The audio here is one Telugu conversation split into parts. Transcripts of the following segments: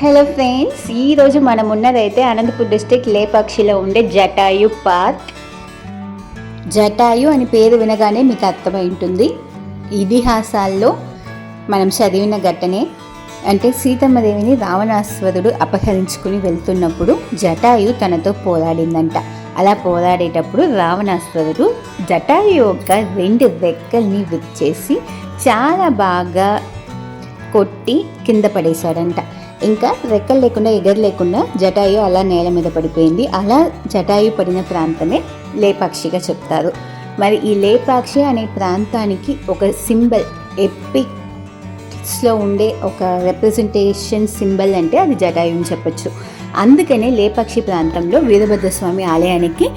హలో ఫ్రెండ్స్, ఈరోజు మనం ఉన్నదైతే అనంతపూర్ డిస్ట్రిక్ట్ లేపాక్షిలో ఉండే జటాయు పార్క్. జటాయు అని పేరు వినగానే మీకు అర్థమై ఉంటుంది. ఇతిహాసాల్లో మనం చదివిన ఘటనే. అంటే సీతమ్మదేవిని రావణాసురుడు అపహరించుకుని వెళ్తున్నప్పుడు జటాయు తనతో పోరాడిందంట. అలా పోరాడేటప్పుడు రావణాసురుడు జటాయు యొక్క 2 రెక్కల్ని విచ్చేసి చాలా బాగా కొట్టి కింద పడేశాడంట. ఇంకా రెక్కలు లేకుండా ఎగరలేకుండా జటాయు అలా నేల మీద పడిపోయింది. అలా జటాయు పడిన ప్రాంతమే లేపాక్షిగా చెప్తారు. మరి ఈ లేపాక్షి అనే ప్రాంతానికి ఒక సింబల్, ఎపిక్స్లో ఉండే ఒక రిప్రజెంటేషన్ సింబల్ అంటే అది జటాయు అని చెప్పచ్చు. అందుకనే లేపాక్షి ప్రాంతంలో వీరభద్రస్వామి ఆలయానికి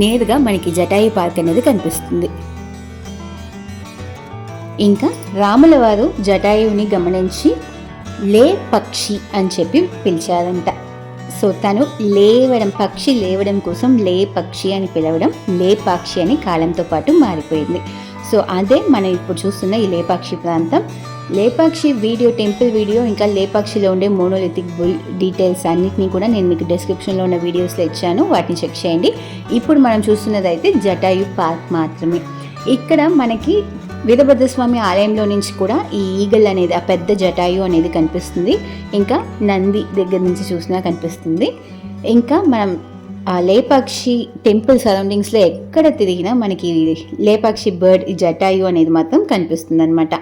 నేరుగా మనకి జటాయు పార్క్ అనేది కనిపిస్తుంది. ఇంకా రాముల వారు జటాయువుని గమనించి లే పక్షి అని చెప్పి పిలిచారంట. సో తను లేవడం, పక్షి లేవడం కోసం లే పక్షి అని పిలవడం లేపాక్షి అని కాలంతో పాటు మారిపోయింది. సో అదే మనం ఇప్పుడు చూస్తున్న ఈ లేపాక్షి ప్రాంతం. లేపాక్షి వీడియో, టెంపుల్ వీడియో, ఇంకా లేపాక్షిలో ఉండే మోనోలిథిక్ బుల్ డీటెయిల్స్ అన్నిటినీ కూడా నేను మీకు డిస్క్రిప్షన్లో ఉన్న వీడియోస్లో ఇచ్చాను, వాటిని చెక్ చేయండి. ఇప్పుడు మనం చూస్తున్నది అయితే జటాయు పార్క్ మాత్రమే. ఇక్కడ మనకి వీరభద్రస్వామి ఆలయంలో నుంచి కూడా ఈ ఈగల్ అనేది, ఆ పెద్ద జటాయు అనేది కనిపిస్తుంది. ఇంకా నంది దగ్గర నుంచి చూసినా కనిపిస్తుంది. ఇంకా మనం ఆ లేపాక్షి టెంపుల్ సరౌండింగ్స్లో ఎక్కడ తిరిగినా మనకి లేపాక్షి బర్డ్, ఈ జటాయు అనేది మాత్రం కనిపిస్తుంది అనమాట.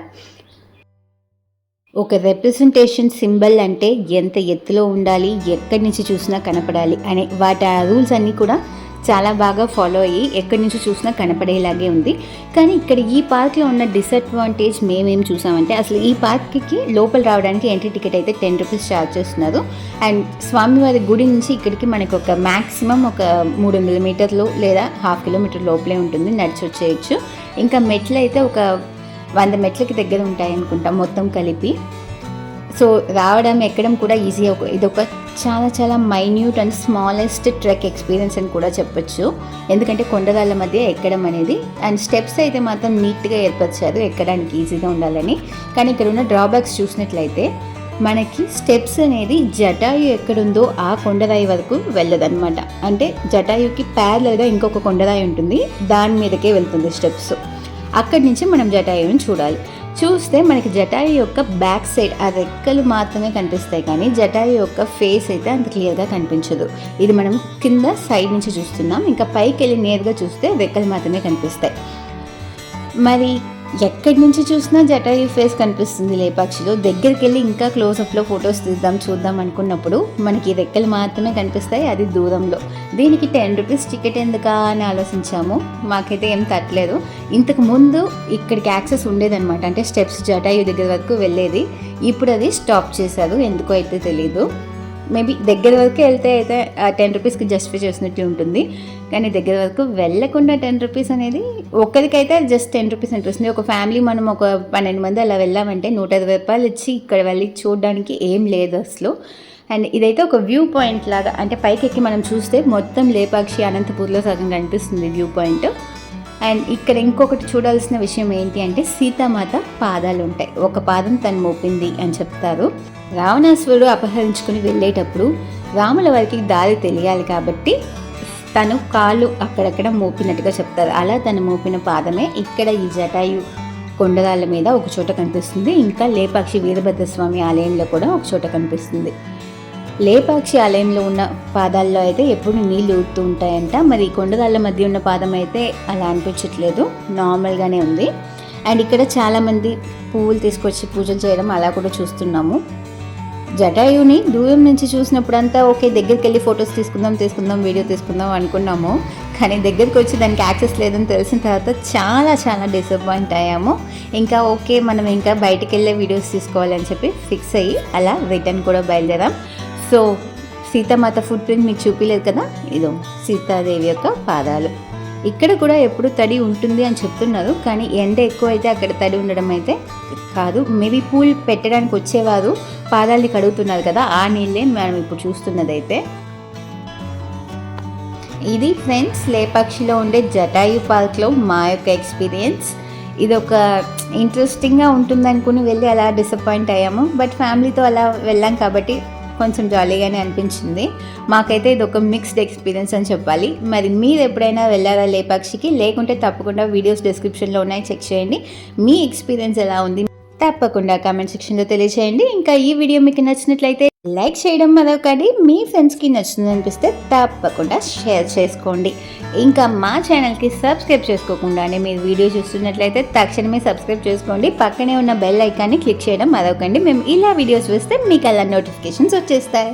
ఒక రిప్రజెంటేషన్ సింబల్ అంటే ఎంత ఎత్తులో ఉండాలి, ఎక్కడి నుంచి చూసినా కనపడాలి అనే వాటి ఆ రూల్స్ అన్నీ కూడా చాలా బాగా ఫాలో అయ్యి ఎక్కడి నుంచి చూసినా కనపడేలాగే ఉంది. కానీ ఇక్కడ ఈ పార్క్లో ఉన్న డిసడ్వాంటేజ్ మేమేం చూసామంటే, అసలు ఈ పార్క్కి లోపల రావడానికి ఎంట్రీ టికెట్ అయితే 10 రూపీస్ ఛార్జ్ చేస్తున్నారు. అండ్ స్వామివారి గుడి నుంచి ఇక్కడికి మనకు ఒక మ్యాక్సిమం ఒక 300 మీటర్లు లేదా 1/2 కిలోమీటర్ లోపలే ఉంటుంది, నడిచి వచ్చేయచ్చు. ఇంకా మెట్లు అయితే ఒక 100 మెట్లకి దగ్గర ఉంటాయి అనుకుంటాం మొత్తం కలిపి. సో రావడం ఎక్కడం కూడా ఈజీ. ఇదొక చాలా చాలా minute and smallest trek experience అని కూడా చెప్పొచ్చు. ఎందుకంటే కొండరాళ్ళ మధ్య ఎక్కడం అనేది, అండ్ స్టెప్స్ అయితే మాత్రం నీట్గా ఏర్పరిచారు ఎక్కడానికి ఈజీగా ఉండాలని. కానీ ఇక్కడ ఉన్న డ్రాబ్యాక్స్ చూసినట్లయితే మనకి స్టెప్స్ అనేది జటాయు ఎక్కడుందో ఆ కొండరాయి వరకు వెళ్ళదన్నమాట. అంటే జటాయుకి ప్యారలల్గా ఇంకొక కొండరాయి ఉంటుంది, దాని మీదకే వెళ్తుంది స్టెప్స్. అక్కడి నుంచి మనం జటాయుని చూడాలి. చూస్తే మనకి జటాయు యొక్క బ్యాక్ సైడ్ ఆ రెక్కలు మాత్రమే కనిపిస్తాయి, కానీ జటాయు యొక్క ఫేస్ అయితే అంత క్లియర్గా కనిపించదు. ఇది మనం కింద సైడ్ నుంచి చూస్తున్నాం. ఇంకా పైకి వెళ్ళి నేరుగా చూస్తే రెక్కలు మాత్రమే కనిపిస్తాయి. మరి ఎక్కడి నుంచి చూసినా జటాయు ఫేస్ కనిపిస్తుంది లేపాక్షిలో. దగ్గరికి వెళ్ళి ఇంకా క్లోజప్లో ఫొటోస్ చూద్దాం అనుకున్నప్పుడు మనకి రెక్కలు మాత్రమే కనిపిస్తాయి, అది దూరంలో. దీనికి 10 రూపీస్ టికెట్ ఎందుకా అని ఆలోచించాము. మాకైతే ఏం తట్టలేదు. ఇంతకు ముందు ఇక్కడికి యాక్సెస్ ఉండేదన్నమాట, అంటే స్టెప్స్ జటాయు దగ్గర వరకు వెళ్ళేది. ఇప్పుడు అది స్టాప్ చేశారు, ఎందుకో అయితే తెలీదు. మేబీ దగ్గర వరకు వెళ్తే అయితే 10 రూపీస్కి జస్టిఫై చేసినట్టు ఉంటుంది. కానీ దగ్గర వరకు వెళ్ళకుండా 10 రూపీస్ అనేది ఒక్కరికైతే జస్ట్ 10 రూపీస్ అనిపిస్తుంది. ఒక ఫ్యామిలీ మనం ఒక 12 మంది అలా వెళ్ళామంటే 120 రూపాయలు ఇచ్చి ఇక్కడ వెళ్ళి చూడడానికి ఏం లేదు అసలు. అండ్ ఇదైతే ఒక వ్యూ పాయింట్ లాగా, అంటే పైకి ఎక్కి మనం చూస్తే మొత్తం లేపాక్షి అనంతపూర్లో సగం కనిపిస్తుంది వ్యూ పాయింట్. అండ్ ఇక్కడ ఇంకొకటి చూడాల్సిన విషయం ఏంటి అంటే, సీతామాత పాదాలు ఉంటాయి. ఒక పాదం తను మోపింది అని చెప్తారు. రావణాసురుడు అపహరించుకుని వెళ్ళేటప్పుడు రాముల వారికి దారి తెలియాలి కాబట్టి తను కాళ్ళు అక్కడక్కడ మోపినట్టుగా చెప్తారు. అలా తను మోపిన పాదమే ఇక్కడ ఈ జటాయు కొండరాళ్ళ మీద ఒక చోట కనిపిస్తుంది. ఇంకా లేపాక్షి వీరభద్రస్వామి ఆలయంలో కూడా ఒక చోట కనిపిస్తుంది. లేపాక్షి ఆలయంలో ఉన్న పాదాల్లో అయితే ఎప్పుడు నీళ్ళు ఊరుతూ ఉంటాయంట. మరి కొండరాళ్ళ మధ్య ఉన్న పాదం అయితే అలా అనిపించట్లేదు, నార్మల్గానే ఉంది. అండ్ ఇక్కడ చాలామంది పువ్వులు తీసుకొచ్చి పూజలు చేయడం అలా కూడా చూస్తున్నాము. జటాయుని దూరం నుంచి చూసినప్పుడంతా ఓకే, దగ్గరికి వెళ్ళి ఫొటోస్ తీసుకుందాం, వీడియో తీసుకుందాం అనుకున్నాము. కానీ దగ్గరికి వచ్చి దానికి యాక్సెస్ లేదని తెలిసిన తర్వాత చాలా చాలా డిసప్పాయింట్ అయ్యాము. ఇంకా ఓకే, మనం ఇంకా బయటికి వెళ్ళే వీడియోస్ తీసుకోవాలని చెప్పి ఫిక్స్ అయ్యి అలా రిటర్న్ కూడా బయలుదేరాం. సో సీతామాత ఫుట్ ప్రింట్ మీకు చూపించలేదు కదా, ఇదో సీతాదేవి యొక్క పాదాలు. ఇక్కడ కూడా ఎప్పుడు తడి ఉంటుంది అని చెప్తున్నారు, కానీ ఎండ ఎక్కువ అయితే అక్కడ తడి ఉండడం అయితే కాదు. మేబీ పూల్ పెట్టడానికి వచ్చేవారు పాదాలని కడుగుతున్నారు కదా, ఆ నీళ్ళే మనం ఇప్పుడు చూస్తున్నదైతే. ఇది ఫ్రెండ్స్ లేపాక్షిలో ఉండే జటాయు పార్క్లో మా యొక్క ఎక్స్పీరియన్స్. ఇది ఒక ఇంట్రెస్టింగ్గా ఉంటుంది అనుకుని వెళ్ళి అలా డిసప్పాయింట్ అయ్యాము. బట్ ఫ్యామిలీతో అలా వెళ్ళాం కాబట్టి కొంచెం జాలీగానే అనిపించింది. మాకైతే ఇది ఒక మిక్స్డ్ ఎక్స్పీరియన్స్ అని చెప్పాలి. మరి మీరు ఎప్పుడైనా వెళ్ళారా లేపాక్షికి? లేకుంటే తప్పకుండా వీడియోస్ డిస్క్రిప్షన్లో ఉన్నాయి, చెక్ చేయండి. మీ ఎక్స్పీరియన్స్ ఎలా ఉంది తప్పకుండా కామెంట్ సెక్షన్లో తెలియచేయండి. ఇంకా ఈ వీడియో మీకు నచ్చినట్లయితే లైక్ చేయడం మరొకటి, మీ ఫ్రెండ్స్కి నచ్చింది అనిపిస్తే తప్పకుండా షేర్ చేసుకోండి. ఇంకా మా ఛానల్కి సబ్స్క్రైబ్ చేసుకోకుండానే మీరు వీడియో చూస్తున్నట్లయితే తక్షణమే సబ్స్క్రైబ్ చేసుకోండి. పక్కనే ఉన్న బెల్ ఐకాన్ని క్లిక్ చేయడం మరొకండి. మేము ఇలా వీడియోస్ వేస్తే మీకు అలా నోటిఫికేషన్స్ వచ్చేస్తాయి.